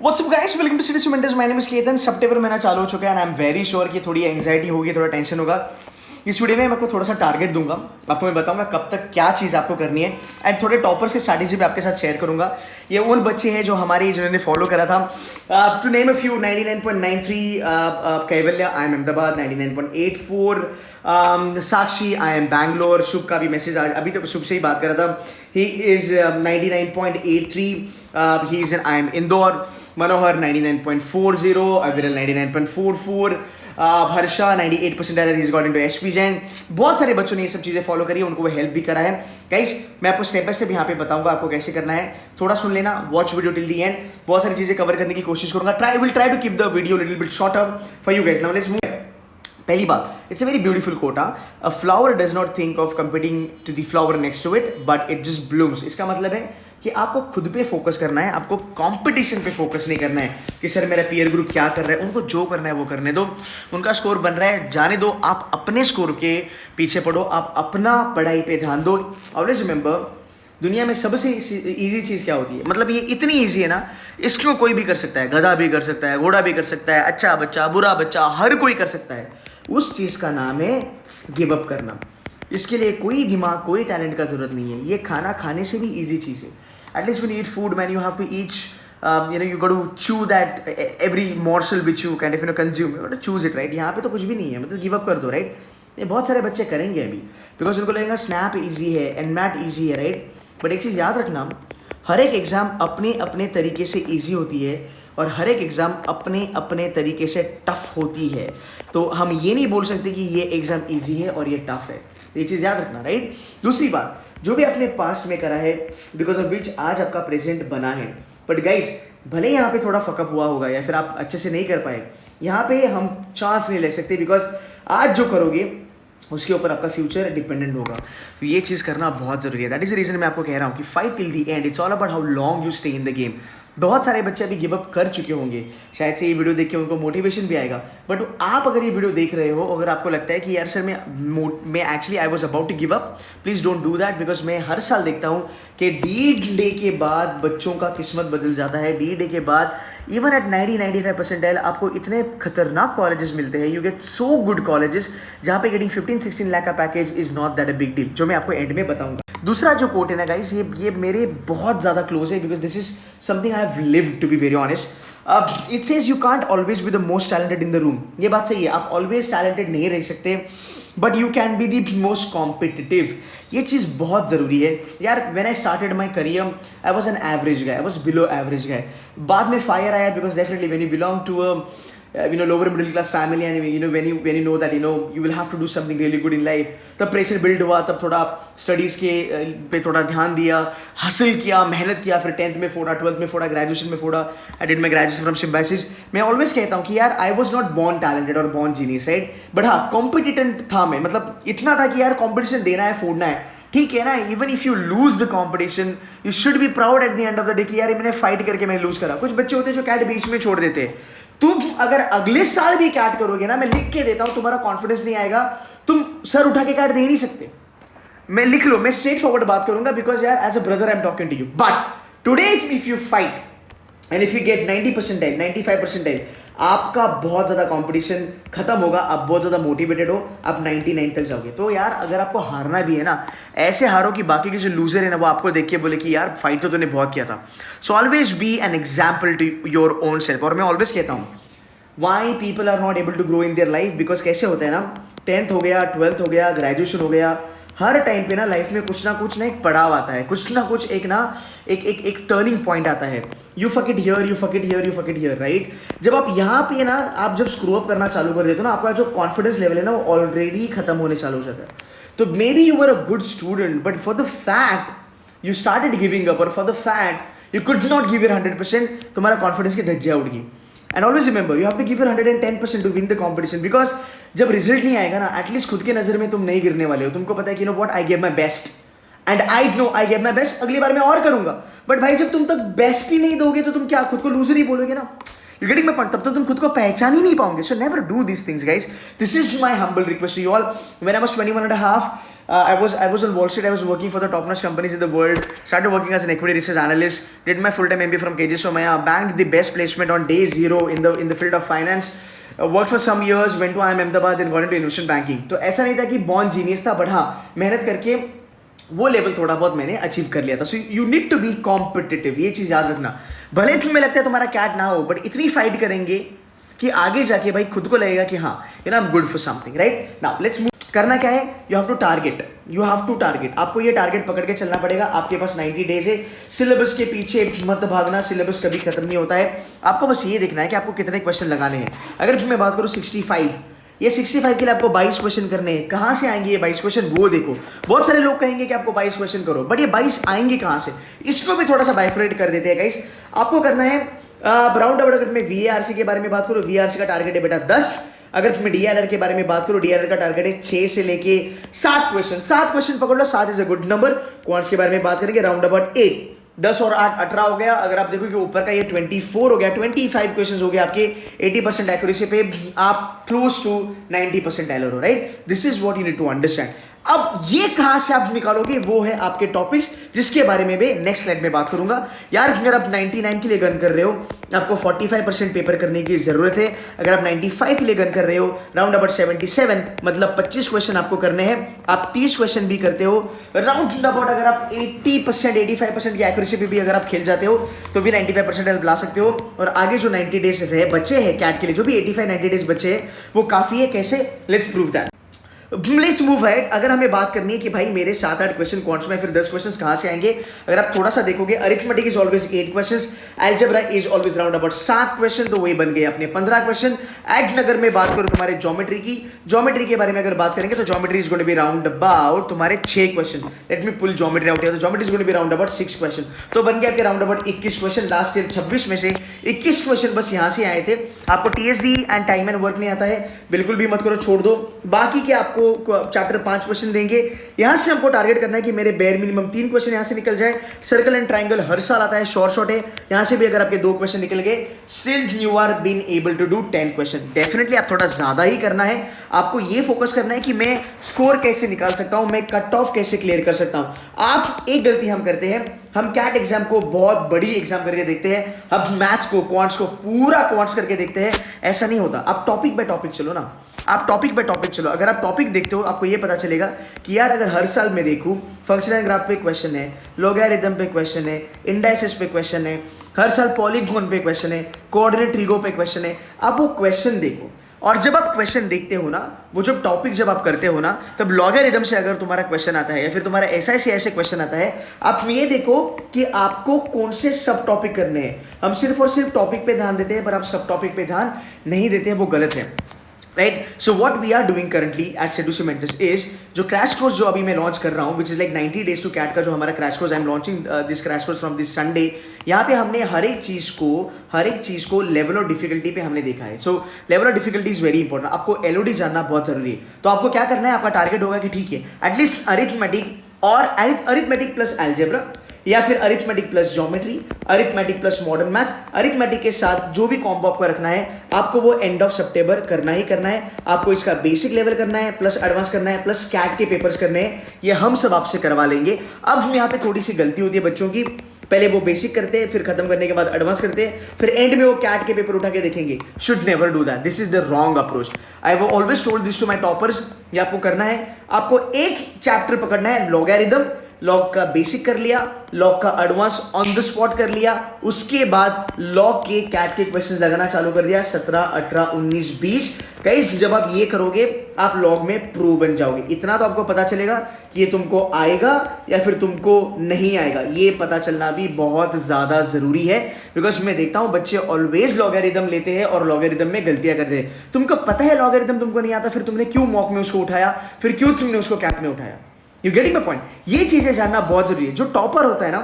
WhatsApp guys, welcome to city mentors. My name is Ketan. सितंबर महीना चालू हो चुका है and I am very sure कि थोड़ी एंग्जाइटी होगी, थोड़ा टेंशन होगा। इस वीडियो में मैं आपको थोड़ा सा टारगेट दूंगा, आपको मैं बताऊंगा कब तक क्या चीज़ आपको करनी है एंड थोड़े टॉपर्स की स्ट्रैटेजी भी आपके साथ शेयर करूंगा। ये उन बच्चे हैं जो हमारे जिन्होंने फॉलो करा था। To name a few, 99.93 Kaivalya, I am Ahmedabad. 99.84 Sakshi, I am Bangalore. Shubh का भी मैसेज अभी तो शुभ से ही बात कर रहा था। He is 99.83, he is I am Indore. Manohar 99.40, Aviral 99.44, Harsha 98% he's got into SP Jain. बहुत सारे बच्चों ने ये सब चीज़ें फॉलो करी है, उनको वो हेल्प भी करा है। गाइस, मैं आपको स्टेप बाय स्टेप यहाँ पे बताऊंगा आपको कैसे करना है। थोड़ा सुन लेना, watch video till the end. बहुत सारी चीज़ें कवर करने की कोशिश करूंगा। Try to keep the video little bit shorter for you guys. Now let's move. पहली बात, it's a very beautiful quote. A flower does not think of competing to the flower next to it, but it just blooms. इसका मतलब है कि आपको खुद पे focus करना है, आपको कंपटीशन पे फोकस नहीं करना है कि सर मेरा पीयर ग्रुप क्या कर रहा है। उनको जो करना है वो करने दो, उनका स्कोर बन रहा है जाने दो। आप अपने स्कोर के पीछे पढ़ो, आप अपना पढ़ाई पे ध्यान दो। ऑलवेज रिमेंबर, दुनिया में सबसे ईजी चीज़ क्या होती है? मतलब ये इतनी ईजी है ना, इसको कोई भी कर सकता है। गधा भी कर सकता है, घोड़ा भी कर सकता है, अच्छा बच्चा, बुरा बच्चा, हर कोई कर सकता है। उस चीज़ का नाम है गिव अप करना। इसके लिए कोई दिमाग, कोई टैलेंट का जरूरत नहीं है। ये खाना खाने से भी ईजी चीज़ है। At least when you eat food, man, you have to each, you got to chew that every morsel which you kind of consume. You got to choose it, right? यहाँ पे तो कुछ भी नहीं है, मतलब गिव अप कर दो, राइट? ये बहुत सारे बच्चे करेंगे अभी, बिकॉज उनको लगेगा स्नैप ईजी है, एनमैट ईजी है, राइट? बट एक चीज़ याद रखना, हर एक एग्ज़ाम अपने अपने तरीके से ईजी होती है और हर एक एग्ज़ाम अपने अपने तरीके से टफ होती है। तो हम ये नहीं बोल सकते कि ये एग्ज़ाम ईजी है और ये टफ है। ये चीज़ याद रखना, राइट? दूसरी बात, जो भी आपने पास्ट में करा है, बिकॉज ऑफ विच आज आपका प्रेजेंट बना है। बट गाइज, भले यहाँ पे थोड़ा फकअप हुआ होगा या फिर आप अच्छे से नहीं कर पाए, यहाँ पे हम चांस नहीं ले सकते, बिकॉज आज जो करोगे उसके ऊपर आपका फ्यूचर डिपेंडेंट होगा। तो ये चीज़ करना बहुत ज़रूरी है। दैट इज़ द रीज़न मैं आपको कह रहा हूँ कि fight till the end. It's all about how long you stay in the game. बहुत सारे बच्चे अभी गिव अप कर चुके होंगे, शायद से ये वीडियो देख के उनको मोटिवेशन भी आएगा। बट आप अगर ये वीडियो देख रहे हो, अगर आपको लगता है कि यार सर मैं actually I was about to give up, please don't do that. Because मैं हर साल देखता हूँ कि D-Day के बाद बच्चों का किस्मत बदल जाता है। D-Day के बाद इवन एट 90-95% आपको इतने खतरनाक कॉलेजेस मिलते हैं। You get so good colleges जहाँ पे गेटिंग 15-16 लाख का package is not that a big deal, जो मैं आपको एंड में बताऊंगा। दूसरा जो कोट है ना गाइस, ये मेरे बहुत ज़्यादा क्लोज है, because this is something I have lived, to be very honest. It says you can't always be the most talented in the room. ये बात सही है, आप ऑलवेज टैलेंटेड नहीं रह सकते, but you can be the most competitive. ये चीज़ बहुत ज़रूरी है यार। When I started my career, I was an average guy, I was below average guy. बाद में फायर आया, because definitely when you belong to lower middle class family, and when you know that you will have to do something really good in life, तब pressure build हुआ, तब थोड़ा studies के पे थोड़ा ध्यान दिया, हासिल किया, मेहनत किया, फिर 10th में फोड़ा, 12th में फोड़ा, ग्रेजुएशन में फोड़ा। I did my graduation from Symbiosis. मैं ऑलवेज कहता हूँ कि यार I was not born talented और बॉर्न जीनियस, राइट? बट हाँ, कॉम्पिटिटेंट था मैं। मतलब इतना था कि यार कॉम्पिटिशन देना है, फोड़ना है, ठीक है ना? Even if you lose the competition, you should be proud at the end of the day कि यार मैंने फाइट करके मैंने लूज करा। कुछ बच्चे होते हैं जो कैट बीच में छोड़ देते हैं। तुम अगर अगले साल भी कैट करोगे ना, मैं लिख के देता हूं, तुम्हारा कॉन्फिडेंस नहीं आएगा, तुम सर उठा के कैट दे नहीं सकते। मैं लिख लो, मैं स्ट्रेट फॉरवर्ड बात करूंगा, बिकॉज यार as a brother I am talking to you. But today if you fight and if you get 90%, 95%, आपका बहुत ज़्यादा कंपटीशन खत्म होगा, आप बहुत ज़्यादा मोटिवेटेड हो, आप 99 तक जाओगे। तो यार अगर आपको हारना भी है ना, ऐसे हारो कि बाकी के जो लूजर है ना वो आपको देख के बोले कि यार फाइट तो तूने बहुत किया था। So always be an example to your own self. और मैं ऑलवेज कहता हूँ, why people are not able to grow in their life, because कैसे होता है ना, 10th हो गया, 12th हो गया, ग्रेजुएशन हो गया, हर टाइम पे ना लाइफ में कुछ ना एक पड़ाव आता है, कुछ ना कुछ एक टर्निंग पॉइंट आता है। You fuck it here, you fuck it here, you fuck it here, right? जब आप यहाँ पे ना, आप जब स्क्रू अप करना चालू कर देते हो ना, आपका जो कॉन्फिडेंस लेवल है ना वो ऑलरेडी खत्म होने चालू हो जाता है। तो maybe you were a good student, but for the fact you started giving up, और for the fact you could not give your 100%, तुम्हारा कॉन्फिडेंस की धज्जियाँ उड़ गई। And always remember, you have to give your 110% to win the competition, because जब result नहीं आएगा ना, एटलीस्ट खुद के नजर में तुम नहीं गिरने वाले हो। तुमको पता है कि no what, I give my best and I know I give my best, अगली बार मैं और करूंगा। बट भाई जब तुम तक बेस्ट ही नहीं दोगे तो तुम क्या खुद को लूजर ही बोलोगे ना? You getting my point? तब तक तुम खुद को पहचान ही नहीं पाओगे। So never do this things guys. This is my humble request to you all. When I was 21 and a half, I was on Wall Street. I was working for the top notch companies in the world. Started working as an equity research analyst. Did my full time MBA from KJ Somaiya. Banked the best placement on day zero in the field of finance. Worked for some years. Went to IIM Ahmedabad and got into investment banking. तो ऐसा नहीं था कि born genius था, but हाँ मेहनत करके वो लेवल थोड़ा बहुत मैंने अचीव कर लिया था. So you need to be competitive, ये चीज़ याद रखना. भले तुम्हें लगता है तुम्हारा कैट ना हो, बट इतनी फाइट करेंगे कि आगे जाके भाई खुद को लगेगा कि हाँ you know I am good for something. Right now let's move. करना क्या है, यू हैव टू टारगेट. आपको ये टारगेट पकड़ के चलना पड़ेगा. आपके पास 90 डेज है. सिलेबस के पीछे मत भागना, सिलेबस कभी खत्म नहीं होता है. आपको बस ये देखना है कि आपको कितने क्वेश्चन लगाने हैं. अगर मैं बात करूँ 65, ये 65 के लिए आपको 22 क्वेश्चन करने हैं. कहाँ से आएंगे ये 22 क्वेश्चन, वो देखो. बहुत सारे लोग कहेंगे कि आपको 22 क्वेश्चन करो, बट ये 22 आएंगे कहाँ से, इसको भी थोड़ा सा बाइफरेट कर देते हैं गाइस. आपको करना है राउंड अबाउट. अगर मैं VARC के बारे में बात करूँ, VARC का टारगेट है बेटा 10. अगर मैं DLR के बारे में बात करूँ, DLR का टारगेट है 6 से लेके 7 क्वेश्चन. 7 क्वेश्चन पकड़ लो, 7 is a good number. Quants के बारे में बात करेंगे, राउंड अबाउट 8. 10 और 8 18 हो गया. अगर आप देखोगे ऊपर का ये 24 हो गया. 25 क्वेश्चन हो गया आपके 80% एक्यूरेसी पे. आप क्लोज टू 90% एरर हो. Right, this is what you need to understand. अब ये कहां से आप निकालोगे, वो है आपके टॉपिक्स, जिसके बारे में भी नेक्स्ट स्लाइड में बात करूंगा. यार अगर आप 99 के लिए गन कर रहे हो, आपको 45% पेपर करने की जरूरत है. अगर आप 95 के लिए गन कर रहे हो, राउंड अबाउट 77 मतलब 25 क्वेश्चन आपको करने हैं. आप 30 क्वेश्चन भी करते हो, राउंड अबाउट अगर आप 80% 85% की एक्यूरेसी पे भी अगर आप खेल जाते हो, तो भी 95% ला सकते हो. और आगे जो 90 डेज रहे बचे हैं कैट के लिए, जो भी 85-90 डेज बचे हैं, वो काफी है. कैसे, let's prove that. Let's move ahead. अगर हमें बात करनी है कि भाई मेरे 7-8 क्वेश्चन क्वांट्स में, फिर 10 क्वेश्चंस कहां से आएंगे. अगर आप थोड़ा सा देखोगे, arithmetic is always 8 questions, algebra is always round about 7 question, तो वही बन गए अपने 15 क्वेश्चन. एंड अगर मैं बात करूं तुम्हारे ज्योमेट्री के बारे में अगर बात करेंगे, तो geometry is going to be round about तुम्हारे 6 question. Let me pull geometry out here. तो geometry is going to be round about 6 question. तो बन गया आपके round about 21 question. Last year 26 में से 21 क्वेश्चन बस यहां से आए थे. आपको TSD and time and work नहीं आता है, बिल्कुल भी मत करो, छोड़ दो. बाकी के आपको चैप्टर 5 क्वेश्चन देंगे. यहां से हमको टारगेट करना है कि मेरे बेयर मिनिमम 3 क्वेश्चन यहां से निकल जाए. सर्कल एंड ट्राइंगल हर साल आता है, शॉर्ट है. यहां से भी अगर आपके 2 क्वेश्चन निकल गए, still you are been able to do 10 question. Definitely आप थोड़ा ज्यादा ही करना है. आपको ये फोकस करना है कि मैं स्कोर कैसे निकाल सकता हूं, मैं कट ऑफ कैसे क्लियर कर सकता हूं. आप एक गलती हम करते हैं, हम कैट एग्जाम को बहुत बड़ी एग्जाम करके देखते हैं. हम मैथ्स को, क्वांट्स को पूरा क्वांट्स करके देखते हैं. ऐसा नहीं होता. आप टॉपिक बाय टॉपिक चलो ना. आप टॉपिक बाय टॉपिक चलो. अगर आप टॉपिक देखते हो, आपको ये पता चलेगा कि यार अगर हर साल मैं देखूं, फंक्शनल ग्राफ पे क्वेश्चन है, लोगैरिथम पे क्वेश्चन है, इंडाइसेस पे क्वेश्चन है, हर साल पॉलीगॉन पे क्वेश्चन है, कोऑर्डिनेट ट्रिगो पे क्वेश्चन है. आप वो क्वेश्चन देखो, और जब आप क्वेश्चन देखते हो ना, वो जो टॉपिक जब आप करते हो ना, तब लॉगरिथम से अगर तुम्हारा क्वेश्चन आता है, या फिर तुम्हारा ऐसे क्वेश्चन आता है, आप ये देखो कि आपको कौन से सब टॉपिक करने हैं. हम सिर्फ और सिर्फ टॉपिक पे ध्यान देते हैं, पर आप सब टॉपिक पे ध्यान नहीं देते हैं, वो गलत है. Right, so what we are doing currently at सेडुसी मेंटर्स इज, जो क्रैश कोर्स जो अभी मैं लॉन्च कर रहा हूँ, which is like 90 days to CAT का जो हमारा crash course, I am launching this crash course from this Sunday. यहाँ पे हमने हर एक चीज को लेवल ऑफ डिफिकल्टी पे हमने देखा है. सो level of difficulty is very important. आपको LOD जानना बहुत जरूरी है. तो आपको क्या करना है, आपका टारगेट होगा कि ठीक है एटलीस्ट अरिथमेटिक और अरिथमेटिक प्लस अलजेब्रा, या फिर arithmetic plus geometry, arithmetic plus modern maths. Arithmetic के साथ जो भी कॉम्बो आपको रखना है, आपको वो एंड ऑफ सितंबर करना ही करना है. आपको इसका बेसिक लेवल करना है, प्लस एडवांस करना है, प्लस कैट के पेपर्स करने हैं. ये हम सब आपसे करवा लेंगे. अब यहाँ पे थोड़ी सी गलती होती है बच्चों की. पहले वो बेसिक करते हैं, फिर खत्म करने के बाद एडवांस करते हैं, फिर एंड में वो कैट के पेपर उठा के देखेंगे. Should never do that. This is the wrong approach. I have always told this to my toppers. ये आपको करना है. आपको एक चैप्टर पकड़ना है, लॉगरिथम. लॉग का बेसिक कर लिया, लॉग का एडवांस ऑन द स्पॉट कर लिया. उसके बाद लॉग के कैट के क्वेश्चंस लगाना चालू कर दिया. 17, 18, 19, 20. गाइस जब आप ये करोगे, आप लॉग में प्रो बन जाओगे. इतना तो आपको पता चलेगा कि ये तुमको आएगा या फिर तुमको नहीं आएगा. ये पता चलना भी बहुत ज्यादा जरूरी है, बिकॉज मैं देखता हूं बच्चे ऑलवेज लॉगरिथम लेते हैं और लॉगरिथम में गलतियां करते हैं. तुमको पता है लॉगरिथम तुमको नहीं आता, फिर तुमने क्यों मॉक में उसको उठाया, फिर क्यों तुमने उसको कैट में उठाया. You getting my point. ये चीजें जानना बहुत जरूरी है. जो टॉपर होता है ना,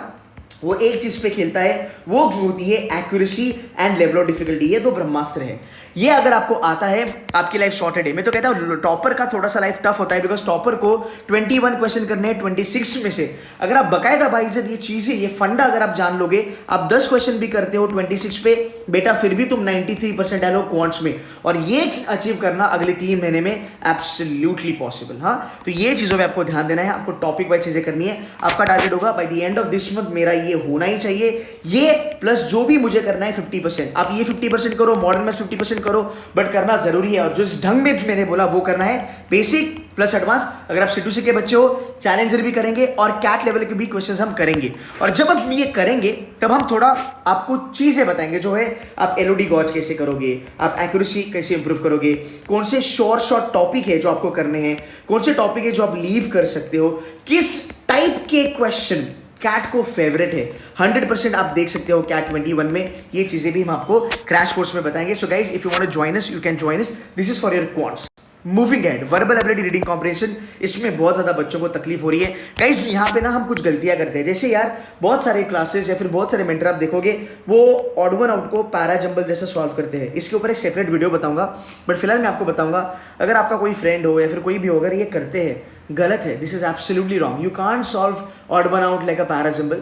वो एक चीज पे खेलता है, वो होती है accuracy and level of difficulty. ये दो ब्रह्मास्त्र है। ये अगर आपको आता है, आपकी लाइफ सॉर्टेड है। मैं तो कहता हूँ टॉपर का थोड़ा सा लाइफ टफ होता है, बिकॉज टॉपर को 21 क्वेश्चन करने हैं 26 में से। अगर आप बकायदा बाइज्जत ये चीजें, ये फंडा अगर आप जान लोगे, आप 10 क्वेश्चन भी करते हो 26 पे बेटा, फिर भी तुम 93% आए हो क्वांट्स में, और ये अचीव करना अगले 3 महीने में एब्सोल्युटली पॉसिबल। हाँ, तो ये चीजों पे आपको ध्यान देना है, आपको टॉपिक वाइज चीजें करनी है। आपका टारगेट होगा bye the end of this month मेरा ये होना ही चाहिए, ये प्लस जो भी मुझे करना है 50%। आप ये 50% करो, मॉडर्न मैथ्स 50% करो, बट करना जरूरी है। और जिस ढंग में मैंने बोला वो करना है, बेसिक प्लस एडवांस। अगर आप C2C के बच्चे हो, चैलेंजर भी करेंगे और कैट लेवल के भी क्वेश्चंस हम करेंगे। और जब हम ये करेंगे तब हम थोड़ा आपको चीजें बताएंगे, जो है आप LOD गॉज कैसे करोगे, आप एक्यूरेसी कैसे इंप्रूव करोगे, कौन से शॉर्ट टॉपिक है जो आपको करने हैं, कौन से टॉपिक है जो आप लीव कर सकते हो, किस टाइप के क्वेश्चन कैट को फेवरेट है। 100% आप देख सकते हो कैट 21 में, ये चीजें भी हम आपको क्रैश कोर्स में बताएंगे। So guys, if you want to join us, you can join us. This is for your quants. Moving ahead, verbal ability, reading comprehension, इसमें बहुत ज्यादा बच्चों को तकलीफ हो रही है। गाइज यहाँ पे ना हम कुछ गलतियां करते हैं, जैसे यार बहुत सारे क्लासेस या फिर बहुत सारे मेंटर आप देखोगे वो ऑड वन आउट को पैरा जंबल जैसा सॉल्व करते हैं। इसके ऊपर एक सेपरेट वीडियो बताऊंगा, बट फिलहाल मैं आपको बताऊंगा, अगर आपका कोई फ्रेंड हो या फिर कोई भी हो, अगर ये करते हैं, गलत है। This is absolutely wrong. You can't solve odd one out like a para jumble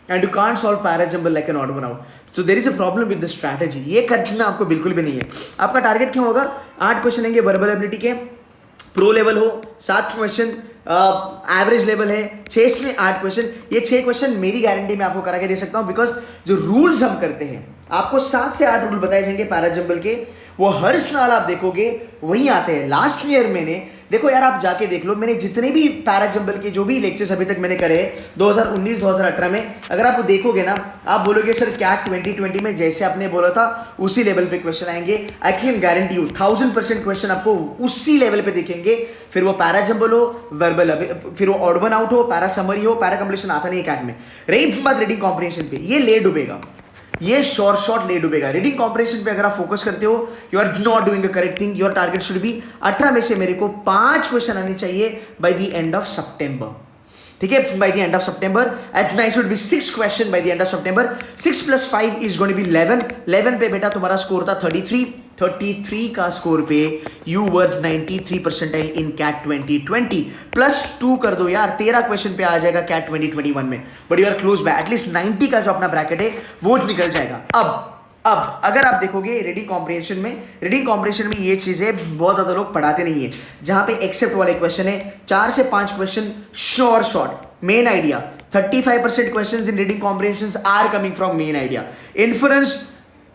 and you can't solve parajumble like an odd one out. So there is a problem with the strategy. ये करना आपको बिल्कुल भी नहीं है। आपका target क्यों होगा? 8 क्वेश्चन आएंगे वर्बल एबिलिटी के, प्रो लेवल हो, 7 क्वेश्चन एवरेज लेवल है, 6 से 8 क्वेश्चन। ये 6 क्वेश्चन मेरी गारंटी मैं आपको करा के दे सकता हूँ, बिकॉज जो रूल्स हम करते हैं, आपको 7 से 8 रूल बताए जाएंगे पैराजंबल के, वो हर साल आप देखोगे वही आते हैं। लास्ट ईयर मैंने, देखो यार आप जाके देख लो, मैंने जितने भी पैराजंबल के जो भी लेक्चर्स अभी तक मैंने करे 2019-2018 में, अगर आप देखोगे ना, आप बोलोगे सर कैट 2020 में जैसे आपने बोला था उसी लेवल पे क्वेश्चन आएंगे। आई कैन गारंटी यू 1000% क्वेश्चन आपको उसी लेवल पे दिखेंगे। फिर वो पैराजंबल हो, वर्बल, फिर वो ऑड वन आउट हो, पैरा समरी हो, पैरा कंप्लीशन आता नहीं है कैट में। रही बात रीडिंग कॉम्प्रिहेंशन पे, ये ले डूबेगा, ये शॉर्ट ले डूबेगा। रीडिंग कॉम्प्रिहेंशन पे अगर आप फोकस करते हो, you are not doing the correct thing. Your target should be 18 में से मेरे को 5 क्वेश्चन आने चाहिए बाय द एंड ऑफ सितंबर। ठीक है, बाय द एंड ऑफ सितंबर at night should be 6 question by the end of सितंबर। 6 + 5 इज गोइंग टू बी 11। 11 पे बेटा तुम्हारा स्कोर था 33 का स्कोर पे you were 93 percentile in CAT 2020। +2 कर दो यार, 13 क्वेश्चन पे आ जाएगा कैट 2021 में, but you are close by. At least 90 का जो अपना ब्रैकेट है वो निकल जाएगा। अब अगर आप देखोगे रीडिंग कॉम्प्रिहेंशन में ये चीजें बहुत ज्यादा लोग पढ़ाते नहीं है, जहां पे एक्सेप्ट वाले क्वेश्चन है 4 से 5 question short main idea. 35% questions in reading comprehension are coming from main idea. Inference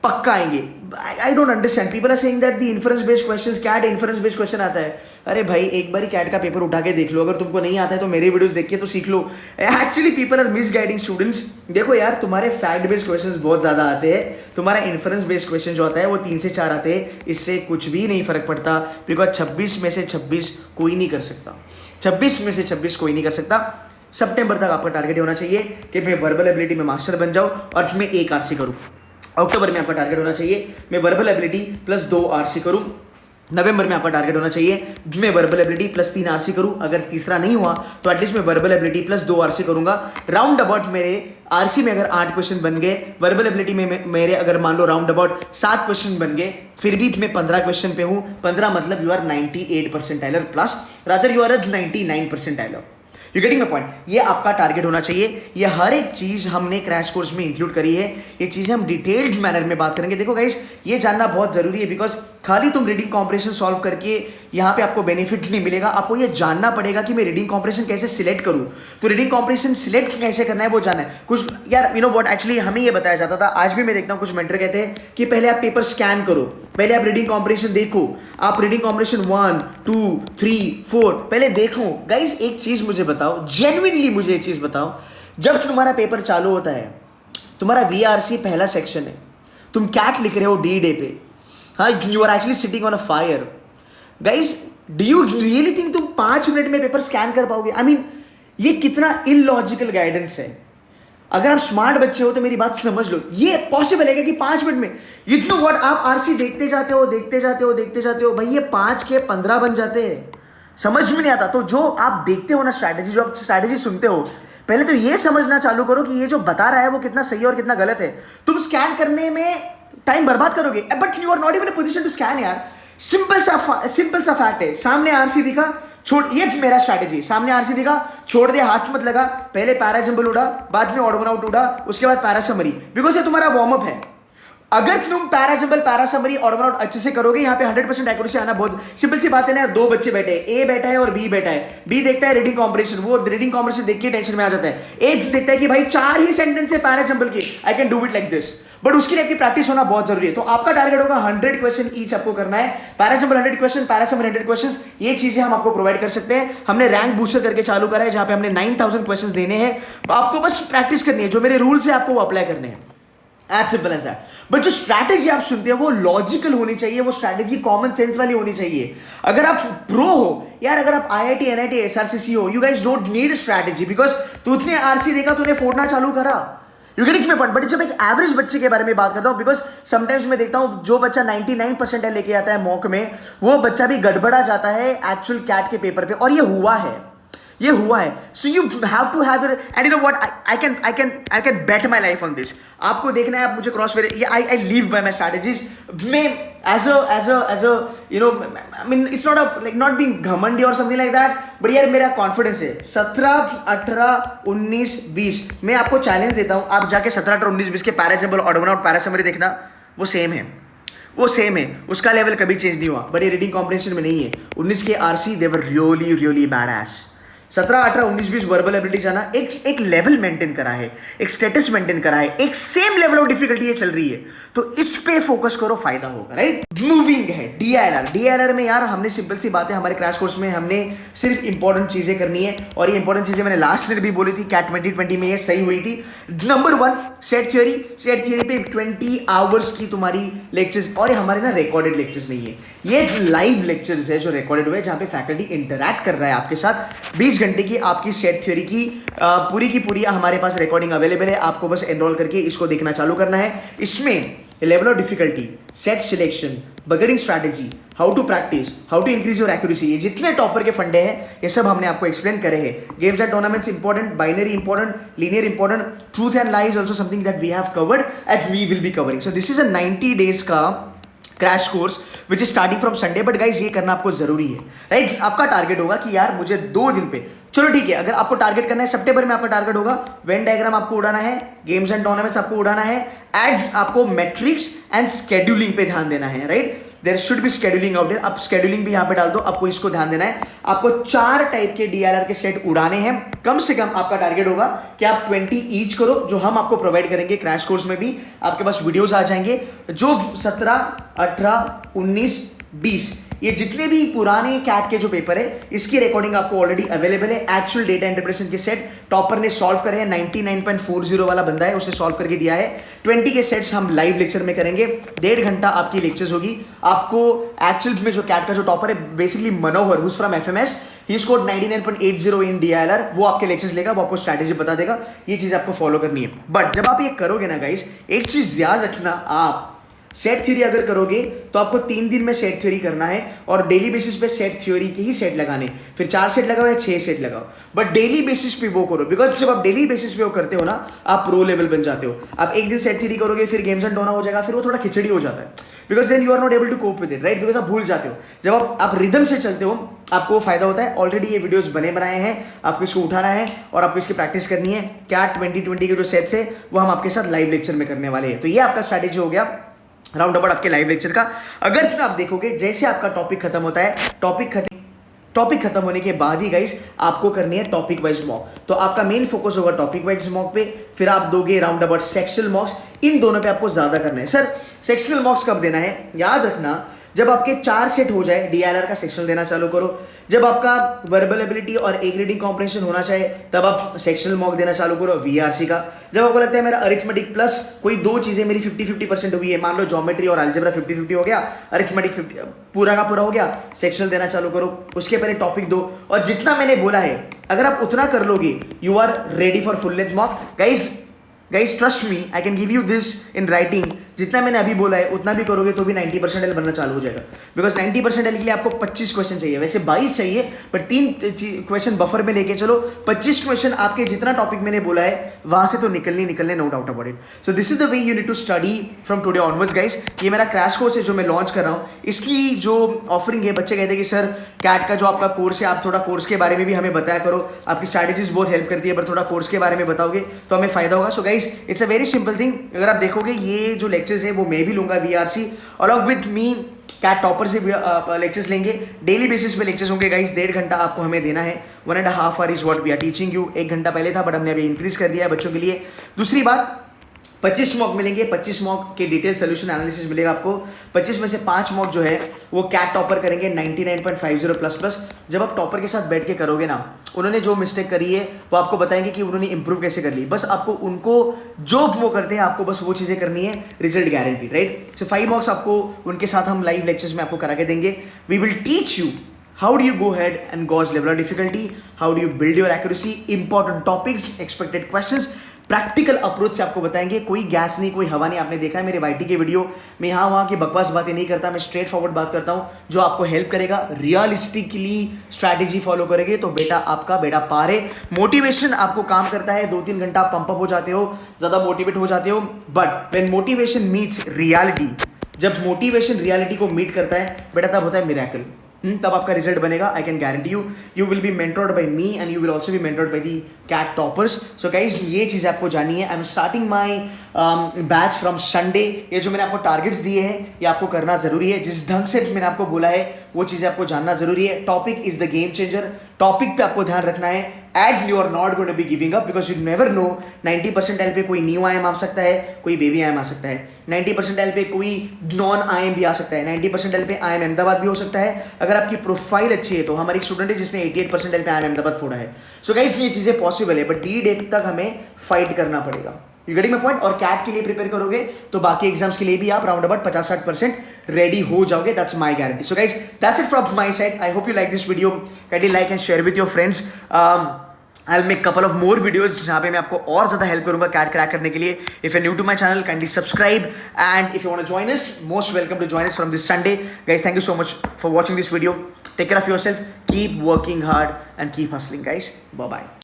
पक्का आएंगे। I don't understand, people are saying that the inference based questions, CAT inference based question आता है। अरे भाई एक बार ही कैट का पेपर उठा के देख लो, अगर तुमको नहीं आता है तो मेरे वीडियोस देख के तो सीख लो। Actually people are misguiding students. देखो यार, तुम्हारे फैक्ट बेस्ड क्वेश्चंस बहुत ज्यादा आते हैं, तुम्हारा इन्फ्रेंस बेस्ड क्वेश्चन जो आता है वो 3 से 4 आते हैं। इससे कुछ भी नहीं फर्क पड़ता, बिकॉज 26 में से 26 कोई नहीं कर सकता। 26 में से 26 कोई नहीं कर सकता। सितंबर तक आपका टारगेट होना चाहिए कि मैं वर्बल एबिलिटी में मास्टर बन जाऊं और मैं 1 RC करूं। अक्टूबर में आपका टारगेट होना चाहिए मैं वर्बल एबिलिटी प्लस 2 RC करूं। नवंबर में आपका टारगेट होना चाहिए मैं वर्बल एबिलिटी प्लस 3 RC करूं। अगर तीसरा नहीं हुआ तो एटलीस्ट मैं वर्बल एबिलिटी प्लस 2 RC करूंगा। राउंड अबाउट मेरे RC में अगर 8 क्वेश्चन बन गए, वर्बल एबिलिटी में मेरे अगर मान लो राउंड अबाउट 7 क्वेश्चन बन गए, फिर भी मैं 15 क्वेश्चन पे हूं। 15 मतलब you are 98 percentiler plus, rather you are 99 percentiler. You getting my point? ये आपका टारगेट होना चाहिए। ये हर एक चीज हमने क्रैश कोर्स में इंक्लूड करी है। ये चीजें हम डिटेल्ड मैनर में बात करेंगे। देखो गाइस, ये जानना बहुत जरूरी है, बिकॉज खाली तुम रीडिंग कॉम्प्रिहेंशन सॉल्व करके यहाँ पे आपको बेनिफिट नहीं मिलेगा। आपको ये जानना पड़ेगा कि मैं रीडिंग कॉम्प्रिहेंशन कैसे सिलेक्ट करूँ। तो रीडिंग कॉम्प्रिहेंशन सिलेक्ट कैसे करना है वो जानना है। कुछ यार यू नो व्हाट, एक्चुअली हमें ये बताया जाता था, आज भी मैं देखता हूँ कुछ मेंटर कहते हैं कि पहले आप पेपर स्कैन करो, पहले आप रीडिंग कॉम्प्रिहेंशन देखो, आप रीडिंग कॉम्प्रिहेंशन 1 2 3 4 पहले देखो। गाइस एक चीज मुझे बताओ, जेन्युइनली मुझे एक चीज बताओ, जब तुम्हारा पेपर चालू होता है, तुम्हारा VRC पहला सेक्शन है, तुम कैट लिख रहे हो D-Day पे, हाँ, you are actually sitting on a fire. Guys do you really think तुम 5 मिनट में पेपर स्कैन कर पाओगे? आई मीन ये कितना इलॉजिकल गाइडेंस है। अगर आप स्मार्ट बच्चे हो तो मेरी बात समझ लो, ये पॉसिबल है कि 5 मिनट में, यू नो व्हाट, आप RC देखते जाते हो भाई, ये 5 के 15 बन जाते हैं। समझ में नहीं आता। तो जो आप देखते हो ना स्ट्रैटेजी, जो आप स्ट्रैटेजी सुनते हो, पहले तो ये समझना चालू करो कि ये जो बता रहा है वो कितना सही है और कितना गलत है। तुम स्कैन करने में टाइम बर्बाद करोगे, but you are not even in position to scan यार। सिंपल सा फैक्ट है, सामने आरसी दिखा, छोड़, ये मेरा स्ट्रैटेजी, सामने आरसी दिखा, छोड़ दे, हाथ मत लगा, पहले पैरा जंबल उड़ा, बाद में ऑड वन आउट उड़ा, उसके बाद पैरा समरी, बिकॉज ये तुम्हारा वार्म अप है। अगर तुम para jumble, para summary, odd one out अच्छे से करोगे, यहाँ पे 100% एक्यूरेसी आना बहुत सिंपल सी बात है ना। दो बच्चे बैठे हैं, ए बैठा है और बी बैठा है। बी देखता है रीडिंग कॉम्पिटिशन, वो रीडिंग कॉम्पिटिशन देख के टेंशन में आ जाता है। ए देखता है कि भाई 4 ही सेंटेंस है पैरा जंबल की, I can do it like this, but उसके लिए आपकी प्रैक्टिस होना बहुत जरूरी है। तो आपका टारगेट होगा 100 क्वेश्चन ईच आपको करना है। Para jumble 100 question, para summary 100 question, ये चीजें हम आपको प्रोवाइड कर सकते हैं। हमने रैंक बूस्टर करके चालू करा है, जहां पे हमने 9000 क्वेश्चन देने हैं। आपको बस प्रैक्टिस करनी है, जो मेरे रूल्स है आपको वो अप्लाई करने हैं, as simple as that. But जो स्ट्रैटेजी आप सुनते हैं वो लॉजिकल होनी चाहिए, वो स्ट्रैटेजी कॉमन सेंस वाली होनी चाहिए। अगर आप प्रो हो यार, अगर आप IIT, NIT, SRCC हो, you guys don't need strategy, because तूने आरसी देखा, तूने फोड़ना चालू करा, you getting my point. But जब एक एवरेज बच्चे के बारे में बात करता हूं, बिकॉज समटाइम्स मैं देखता हूं जो बच्चा 99% लेके आता है मॉक में, वो बच्चा भी गड़बड़ा जाता है एक्चुअल कैट के पेपर पे, और ये हुआ है। So you have to have and you know what, I can bet my life on this. आपको देखना है, आप मुझे cross very, I live by my strategies. मैं as a you know, I mean it's not a like not being घमंडी और something like that, but यार मेरा कॉन्फिडेंस है। 17, 18, 19, 20 मैं आपको चैलेंज देता हूं, आप जाके 17, 18, 19, 20 के para jumble, odd one out, para summary देखना, वो सेम है, उसका लेवल कभी चेंज नहीं हुआ, बट ये रीडिंग कॉम्पिटिशन में नहीं है। 19 के RC they were really bad S. 17, 18, 19, 20 verbal ability जाना, एक लेवल मेंटेन करा है, एक स्टेटस मेंटेन करा है, एक सेम लेवल ऑफ डिफिकल्टी ये चल रही है, तो इस पे फोकस करो, फायदा होगा, राइट। मूविंग है DILR में यार, हमने सिंपल सी बात है, हमारे क्रैश कोर्स में हमने सिर्फ इंपॉर्टेंट चीजें करनी है, और ये इंपॉर्टेंट चीजें मैंने लास्ट में भी बोली थी, कैट 2020 में ये सही हुई थी। नंबर 1 सेट थ्योरी पे 20 आवर्स की तुम्हारी लेक्चर्स, और ये हमारे ना रिकॉर्डेड लेक्चर्स नहीं है, ये लाइव लेक्चर्स है जो रिकॉर्डेड हुए, जहां पे फैकल्टी इंटरैक्ट कर रहा है आपके साथ। 20 घंटे की आपकी सेट थ्योरी की पूरी की पूरी हमारे पास रिकॉर्डिंग अवेलेबल है, आपको बस एनरोल करके इसको देखना चालू करना है। इसमें level of difficulty, set selection, bucketing strategy, how to practice, how to increase your accuracy, ये जितने टॉपर के फंडे हैं ये सब हमने आपको एक्सप्लेन करे हैं। Games and tournaments important, binary important, linear important, truth and lies also something that we have covered and we will be covering. So this is a 90 days का crash course which is starting from Sunday, but guys ये करना आपको जरूरी है, right. आपका target होगा कि यार मुझे 2 दिन पे, चलो ठीक है, अगर आपको टारगेट करना है सितंबर में, आपका टारगेट होगा वेन डायग्राम आपको उड़ाना है, गेम्स एंड टूर्नामेंट्स आपको उड़ाना है, एंड आपको मैट्रिक्स एंड स्केड्यूलिंग पे ध्यान देना है, right. There should be scheduling out there, आप स्केड्यूलिंग भी यहाँ पे डाल दो, आपको इसको ध्यान देना है। आपको 4 टाइप के DLR के सेट उड़ाने हैं, कम से कम आपका टारगेट होगा कि आप 20 ईच करो, जो हम आपको प्रोवाइड करेंगे क्रैश कोर्स में भी, आपके पास वीडियोस आ जाएंगे, जो 17, 18, 19, 20 ये जितने भी पुराने कैट के जो पेपर है, इसकी रिकॉर्डिंग आपको ऑलरेडी अवेलेबल है। एक्चुअल डेटा इंटरप्रिटेशन के सेट टॉपर ने सॉल्व करे हैं, 99.40 वाला बंदा है, उसने सॉल्व करके दिया है। 20 के सेट्स हम लाइव लेक्चर में करेंगे, 1.5 घंटा आपकी लेक्चर्स होगी। आपको एक्चुअल में जो कैट का जो टॉपर है, basically Manohar, who's from FMS, ही स्कोर्ड 99.80 इन DILR, वो आपके लेक्चर्स लेगा, वो आपको स्ट्रैटेजी बता देगा, ये चीज आपको फॉलो करनी है। बट जब आप ये करोगे ना गाइस, एक चीज याद रखना, आप सेट थ्योरी अगर करोगे तो आपको 3 दिन में सेट थ्योरी करना है, और डेली बेसिस पे सेट थ्योरी के ही सेट लगाने, फिर 4 सेट लगाओ या 6 सेट लगाओ, बट डेली बेसिस पे वो करो, बिकॉज जब आप डेली बेसिस पे वो करते हो ना, आप प्रो लेवल बन जाते हो। आप एक दिन सेट थ्योरी करोगे, फिर गेम्स एंड टूर्ना हो जाएगा, फिर वो थोड़ा खिचड़ी हो जाता है, because then you are not able to cope with it, right, because आप भूल जाते हो। जब आप रिदम से चलते हो, आपको फायदा होता है। ऑलरेडी ये वीडियोस बनाए हैं, आपको इसको उठाना है और आपको इसकी प्रैक्टिस करनी है। कैट 2020 के जो सेट्स है वो हम आपके साथ लाइव लेक्चर में करने वाले हैं। तो ये आपका स्ट्रैटेजी हो गया राउंड अबाउट आपके लाइव लेक्चर का। अगर फिर आप देखोगे जैसे आपका टॉपिक खत्म होता है, टॉपिक खत्म होने के बाद ही गाइस आपको करनी है टॉपिक वाइज मॉक। तो आपका मेन फोकस होगा टॉपिक वाइज मॉक पे, फिर आप दोगे राउंड अबाउट सेक्शनल मॉक्स। इन दोनों पे आपको ज्यादा करना है। सर सेक्शनल मॉक्स कब देना है? याद रखना, जब आपके 4 सेट हो जाए DILR का सेक्शनल देना चालू करो। जब आपका वर्बल एबिलिटी और एक रीडिंग कॉम्प्रिहेंशन होना चाहिए, तब आप सेक्शनल मॉक देना चालू करो VRC का। जब आपको लगता है मेरा अरिथमेटिक प्लस कोई 2 चीजें मेरी 50-50% हुई है, मान लो ज्योमेट्री और अलजेब्रा 50-50 हो गया, अरिथमेटिक पूरा का पूरा हो गया, सेक्शनल देना चालू करो। उसके पहले टॉपिक दो, और जितना मैंने बोला है अगर आप उतना कर लोगे, you are ready for full length mock. Guys trust me, I can give you this in writing जितना मैंने अभी बोला है उतना भी करोगे तो भी 90 परसेंटाइल बनना चालू हो जाएगा, बिकॉज 90 परसेंटाइल के लिए आपको 25 क्वेश्चन चाहिए, वैसे 22 चाहिए, पर 3 क्वेश्चन बफर में लेके चलो, 25 क्वेश्चन आपके जितना टॉपिक मैंने बोला है वहां से तो निकलने, no doubt about it. So this is the way you need to study from today onwards guys. ये मेरा क्रैश कोर्स है जो मैं लॉन्च कर रहा हूँ, इसकी जो ऑफरिंग है, बच्चे कहते हैं कि सर कैट का जो आपका कोर्स है आप थोड़ा कोर्स के बारे में भी हमें बताया करो, आपकी स्ट्रैटेजीज बहुत हेल्प करती है, पर थोड़ा कोर्स के बारे में बताओगे तो हमें फायदा होगा। So guys it's a very simple thing, अगर आप देखोगे ये जो लेक्चर्स है वो मैं भी लूंगा VRC along with me, CAT topper से लेक्चर्स लेंगे, डेली बेसिस पे लेक्चर्स होंगे गाइस, 1.5 घंटा आपको हमें देना है, 1.5 hour is what we are teaching you. 1 घंटा पहले था बट हमने अभी इंक्रीज कर दिया है बच्चों के लिए। दूसरी बात 25 मॉक मिलेंगे, 25 मॉक के डिटेल सोल्यूशन एनालिसिस मिलेगा आपको, 25 में से 5 मॉक जो है वो कैट टॉपर करेंगे 99.50 प्लस प्लस। जब आप टॉपर के साथ बैठ के करोगे ना, उन्होंने जो मिस्टेक करी है वो आपको बताएंगे कि उन्होंने इंप्रूव कैसे कर ली, बस आपको उनको जो वो करते हैं आपको बस वो चीज़ें करनी है, रिजल्ट गारंटी, राइट। सो 5 मॉक्स आपको उनके साथ हम लाइव लेक्चर्स में आपको करा के देंगे। We will teach you how do you go ahead and gauge level of difficulty, how do you build your accuracy, important topics, expected questions, practical approach से आपको बताएंगे, कोई गैस नहीं, कोई हवा नहीं। आपने देखा है मेरे वाईटी के वीडियो में, यहाँ वहाँ की बकवास बातें नहीं करता, मैं स्ट्रेट फॉरवर्ड बात करता हूँ जो आपको हेल्प करेगा। रियलिस्टिकली स्ट्रैटेजी फॉलो करेंगे तो बेटा आपका बेटा पार है। मोटिवेशन आपको काम करता है, 2-3 घंटा पंप अप हो जाते हो, ज़्यादा मोटिवेट हो जाते हो, but when motivation meets reality, जब मोटिवेशन रियलिटी को मीट करता है बेटा तब होता है मिरेकल, तब आपका रिजल्ट बनेगा। I can guarantee you, you will be mentored by me and you will also be mentored by the CAT toppers. So guys ये चीज़ आपको जानी है। I am starting my batch from Sunday. ये जो मैंने आपको टारगेट्स दिए हैं ये आपको करना जरूरी है, जिस ढंग से मैंने आपको बोला है वो चीज़ें आपको जानना जरूरी है। Topic is the game changer, topic पे आपको ध्यान रखना है and you are not going to be giving up, because you never know 90 percentile पे कोई न्यू आईएम आ सकता है, कोई बेबी आईएम आ सकता है, 90 परसेंटाइल पे कोई नॉन आईएम भी आ सकता है, 90 परसेंटाइल पे आईएम अहमदाबाद भी हो सकता है। अगर आपकी प्रोफाइल अच्छी है तो हमारी एक स्टूडेंट है जिसने 88 परसेंटाइल पे आईएम अहमदाबाद फोड़ा है। सो गाइस ये चीज़ें पॉसिबल है, बट डी डे तक हमें फाइट करना पड़ेगा। You getting my point? और कैट के लिए प्रिपेयर करोगे तो बाकी एग्जाम्स के लिए भी आप राउंड अबाउट 50-60% रेडी हो जाओगे, that's my guarantee. So guys that's it from my side. I hope you like this video, kindly like and share with your friends. I'll make couple of more videos जहाँ पे मैं आपको और ज़्यादा help करूँगा cat crack करने के लिए। If you're new to my channel, kindly subscribe, and if you want to join us, most welcome to join us from this Sunday. Guys, thank you so much for watching this video. Take care of yourself, keep working hard and keep hustling guys. Bye bye.